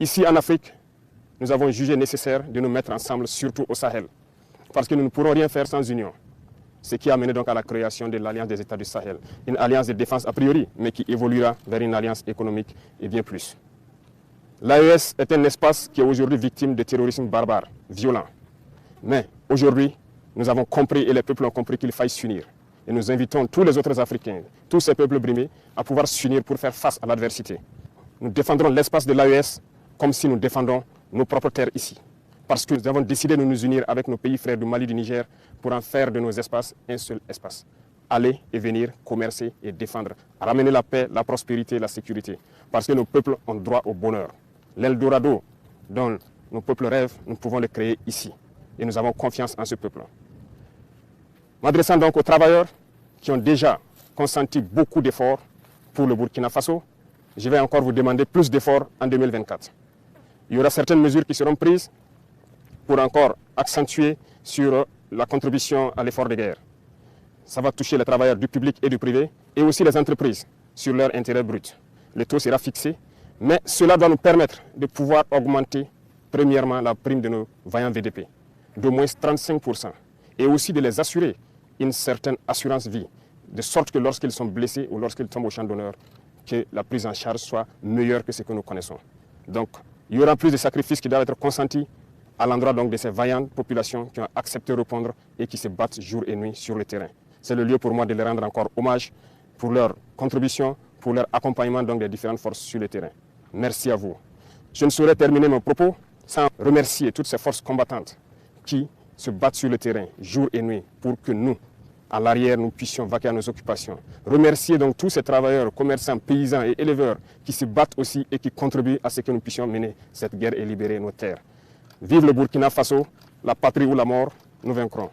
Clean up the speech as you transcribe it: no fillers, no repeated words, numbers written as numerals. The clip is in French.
Ici en Afrique, nous avons jugé nécessaire de nous mettre ensemble, surtout au Sahel, parce que nous ne pourrons rien faire sans union. Ce qui a mené donc à la création de l'Alliance des États du Sahel, une alliance de défense a priori, mais qui évoluera vers une alliance économique et bien plus. L'AES est un espace qui est aujourd'hui victime de terrorisme barbare, violent. Mais aujourd'hui, nous avons compris et les peuples ont compris qu'il faille s'unir. Et nous invitons tous les autres Africains, tous ces peuples brimés, à pouvoir s'unir pour faire face à l'adversité. Nous défendrons l'espace de l'AES comme si nous défendons nos propres terres ici. Parce que nous avons décidé de nous unir avec nos pays frères du Mali et du Niger pour en faire de nos espaces un seul espace. Aller et venir, commercer et défendre, ramener la paix, la prospérité et la sécurité. Parce que nos peuples ont droit au bonheur. L'Eldorado dont nos peuples rêvent, nous pouvons le créer ici. Et nous avons confiance en ce peuple. M'adressant donc aux travailleurs qui ont déjà consenti beaucoup d'efforts pour le Burkina Faso, je vais encore vous demander plus d'efforts en 2024. Il y aura certaines mesures qui seront prises pour encore accentuer sur la contribution à l'effort de guerre. Ça va toucher les travailleurs du public et du privé et aussi les entreprises sur leur intérêt brut. Le taux sera fixé, mais cela doit nous permettre de pouvoir augmenter premièrement la prime de nos vaillants VDP d'au moins 35% et aussi de les assurer une certaine assurance vie, de sorte que lorsqu'ils sont blessés ou lorsqu'ils tombent au champ d'honneur, que la prise en charge soit meilleure que ce que nous connaissons. Donc, il y aura plus de sacrifices qui doivent être consentis à l'endroit donc de ces vaillantes populations qui ont accepté de répondre et qui se battent jour et nuit sur le terrain. C'est le lieu pour moi de les rendre encore hommage pour leur contribution, pour leur accompagnement donc des différentes forces sur le terrain. Merci à vous. Je ne saurais terminer mon propos sans remercier toutes ces forces combattantes qui se battent sur le terrain jour et nuit pour que nous, à l'arrière, nous puissions vaquer à nos occupations. Remercier donc tous ces travailleurs, commerçants, paysans et éleveurs qui se battent aussi et qui contribuent à ce que nous puissions mener cette guerre et libérer nos terres. Vive le Burkina Faso, la patrie ou la mort, nous vaincrons.